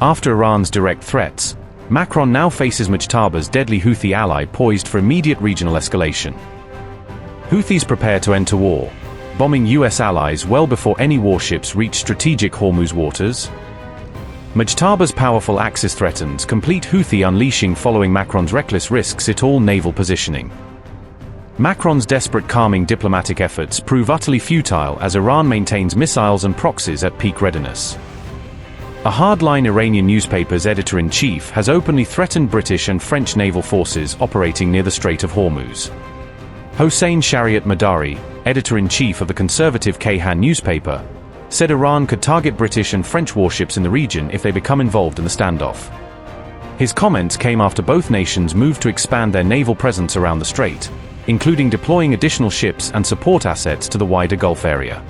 After Iran's direct threats, Macron now faces Mujtaba's deadly Houthi ally poised for immediate regional escalation. Houthis prepare to enter war, bombing US allies well before any warships reach strategic Hormuz waters. Mujtaba's powerful Axis threatens complete Houthi unleashing following Macron's reckless risks-it-all naval positioning. Macron's desperate calming diplomatic efforts prove utterly futile as Iran maintains missiles and proxies at peak readiness. A hardline Iranian newspaper's editor-in-chief has openly threatened British and French naval forces operating near the Strait of Hormuz. Hossein Shariatmadari, editor-in-chief of the conservative Kayhan newspaper, said Iran could target British and French warships in the region if they become involved in the standoff. His comments came after both nations moved to expand their naval presence around the strait, including deploying additional ships and support assets to the wider Gulf area.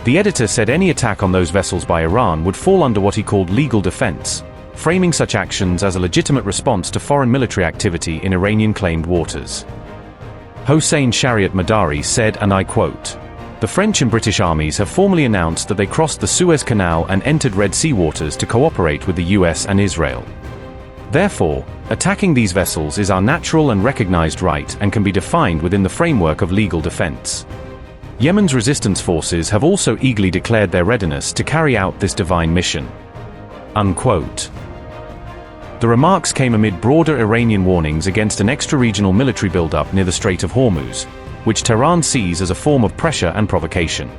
The editor said any attack on those vessels by Iran would fall under what he called legal defense, framing such actions as a legitimate response to foreign military activity in Iranian-claimed waters. Hossein Shariatmadari said, and I quote, "The French and British armies have formally announced that they crossed the Suez Canal and entered Red Sea waters to cooperate with the US and Israel. Therefore, attacking these vessels is our natural and recognized right and can be defined within the framework of legal defense. Yemen's resistance forces have also eagerly declared their readiness to carry out this divine mission." Unquote. The remarks came amid broader Iranian warnings against an extra-regional military buildup near the Strait of Hormuz, which Tehran sees as a form of pressure and provocation.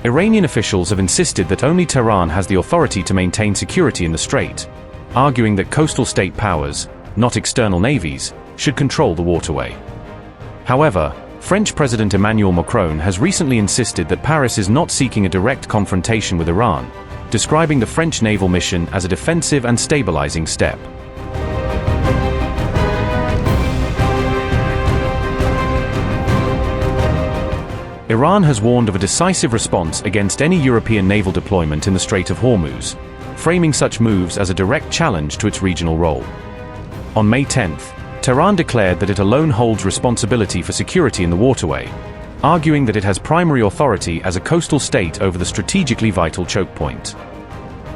Iranian officials have insisted that only Tehran has the authority to maintain security in the strait, arguing that coastal state powers, not external navies, should control the waterway. However, French President Emmanuel Macron has recently insisted that Paris is not seeking a direct confrontation with Iran, describing the French naval mission as a defensive and stabilizing step. Iran has warned of a decisive response against any European naval deployment in the Strait of Hormuz, framing such moves as a direct challenge to its regional role. On May 10th, Tehran declared that it alone holds responsibility for security in the waterway, arguing that it has primary authority as a coastal state over the strategically vital choke point.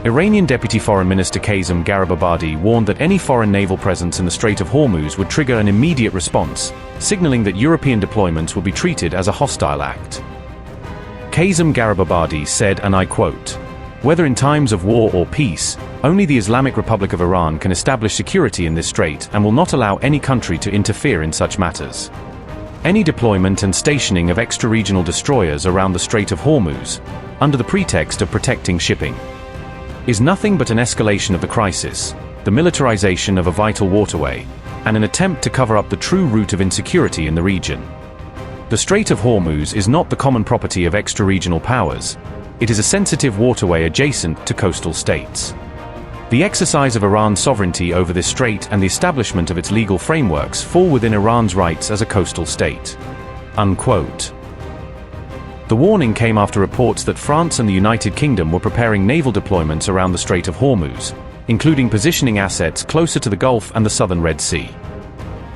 Iranian Deputy Foreign Minister Kayhan Garibabadi warned that any foreign naval presence in the Strait of Hormuz would trigger an immediate response, signaling that European deployments would be treated as a hostile act. Kayhan Garibabadi said, and I quote, "Whether in times of war or peace, only the Islamic Republic of Iran can establish security in this strait and will not allow any country to interfere in such matters. Any deployment and stationing of extra-regional destroyers around the Strait of Hormuz, under the pretext of protecting shipping, is nothing but an escalation of the crisis, the militarization of a vital waterway, and an attempt to cover up the true root of insecurity in the region. The Strait of Hormuz is not the common property of extra-regional powers. It is a sensitive waterway adjacent to coastal states. The exercise of Iran's sovereignty over this strait and the establishment of its legal frameworks fall within Iran's rights as a coastal state." Unquote. The warning came after reports that France and the United Kingdom were preparing naval deployments around the Strait of Hormuz, including positioning assets closer to the Gulf and the southern Red Sea.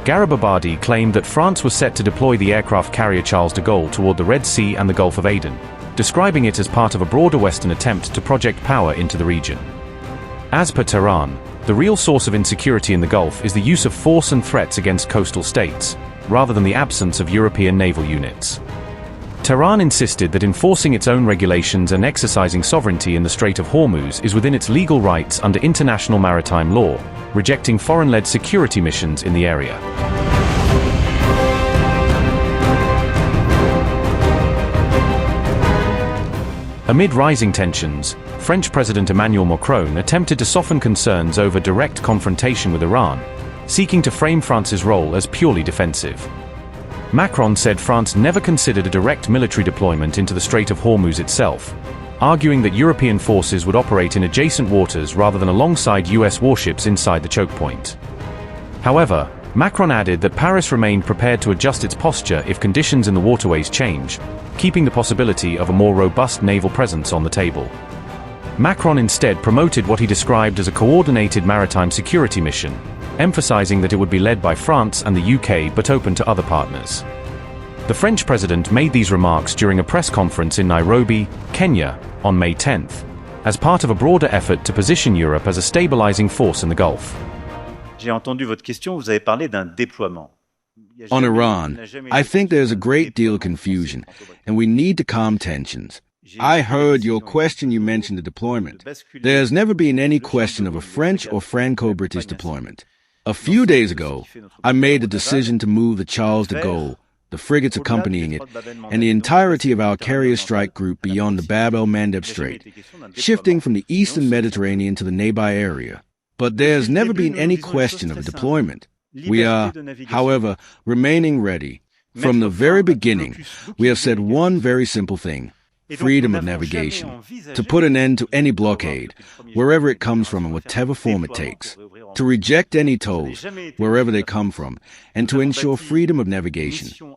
Garibabadi claimed that France was set to deploy the aircraft carrier Charles de Gaulle toward the Red Sea and the Gulf of Aden, describing it as part of a broader Western attempt to project power into the region. As per Tehran, the real source of insecurity in the Gulf is the use of force and threats against coastal states, rather than the absence of European naval units. Tehran insisted that enforcing its own regulations and exercising sovereignty in the Strait of Hormuz is within its legal rights under international maritime law, rejecting foreign-led security missions in the area. Amid rising tensions, French President Emmanuel Macron attempted to soften concerns over direct confrontation with Iran, seeking to frame France's role as purely defensive. Macron said France never considered a direct military deployment into the Strait of Hormuz itself, arguing that European forces would operate in adjacent waters rather than alongside US warships inside the choke point. However, Macron added that Paris remained prepared to adjust its posture if conditions in the waterways change, keeping the possibility of a more robust naval presence on the table. Macron instead promoted what he described as a coordinated maritime security mission, emphasizing that it would be led by France and the UK but open to other partners. The French president made these remarks during a press conference in Nairobi, Kenya, on May 10th, as part of a broader effort to position Europe as a stabilizing force in the Gulf. J'ai entendu votre question, vous avez parlé d'un déploiement. On Iran, I think there's a great deal of confusion, and we need to calm tensions. I heard your question, you mentioned the deployment. There's never been any question of a French or Franco-British deployment. A few days ago, I made the decision to move the Charles de Gaulle, the frigates accompanying it, and the entirety of our carrier strike group beyond the Bab el-Mandeb Strait, shifting from the eastern Mediterranean to the Nebai area. But there's never been any question of a deployment. We are, however, remaining ready. From the very beginning, we have said one very simple thing: freedom of navigation, to put an end to any blockade, wherever it comes from and whatever form it takes, to reject any tolls, wherever they come from, and to ensure freedom of navigation.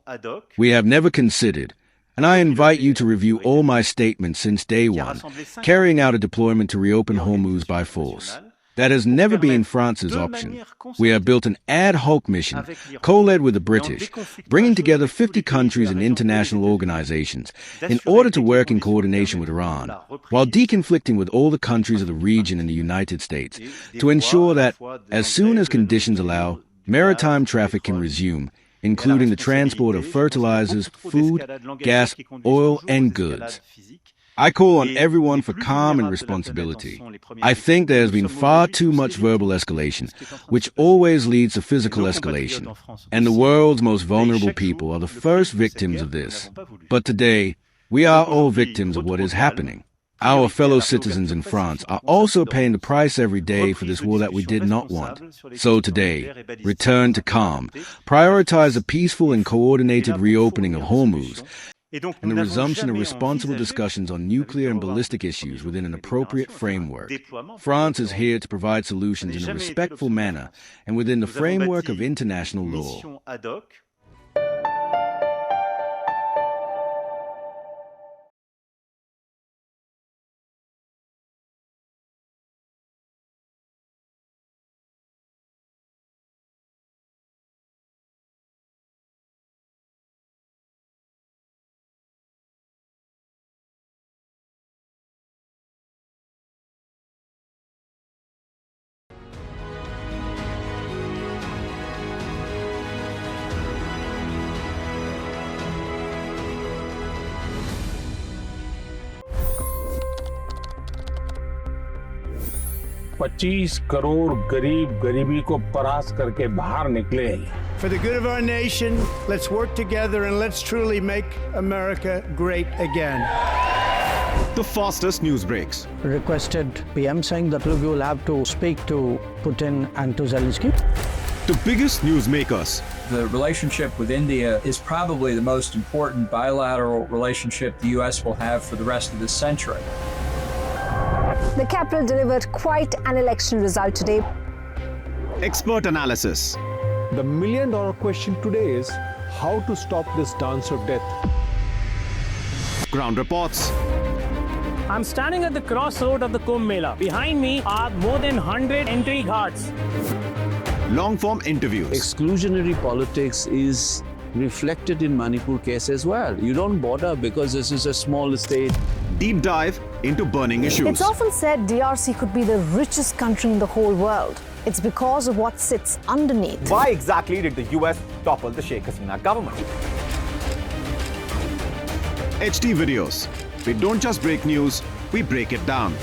We have never considered, and I invite you to review all my statements since day one, carrying out a deployment to reopen Hormuz by force. That has never been France's option. We have built an ad hoc mission, co-led with the British, bringing together 50 countries and international organizations in order to work in coordination with Iran, while deconflicting with all the countries of the region and the United States, to ensure that, as soon as conditions allow, maritime traffic can resume, including the transport of fertilizers, food, gas, oil, and goods. I call on everyone for calm and responsibility. I think there has been far too much verbal escalation, which always leads to physical escalation, and the world's most vulnerable people are the first victims of this. But today, we are all victims of what is happening. Our fellow citizens in France are also paying the price every day for this war that we did not want. So today, return to calm, prioritize a peaceful and coordinated reopening of Hormuz, and the resumption of responsible discussions on nuclear and ballistic issues within an appropriate framework. France is here to provide solutions in a respectful manner and within the framework of international law. $25 crore गरीब गरीबी को परास्त करके बाहर निकले। For the good of our nation, let's work together and let's truly make America great again. The fastest news breaks. Requested PM saying that we will have to speak to Putin and to Zelensky. The biggest newsmakers. The relationship with India is probably the most important bilateral relationship the U.S. will have for the rest of this century. The capital delivered quite an election result today. Expert analysis. The million-dollar question today is how to stop this dance of death. Ground reports. I'm standing at the crossroad of the Kumbh Mela. Behind me are more than 100 entry ghats. Long-form interviews. Exclusionary politics is reflected in Manipur case as well. You don't bother because this is a small state. Deep dive into burning issues. It's often said DRC could be the richest country in the whole world. It's because of what sits underneath. Why exactly did the US topple the Sheikh Hasina government? HD videos. We don't just break news, we break it down.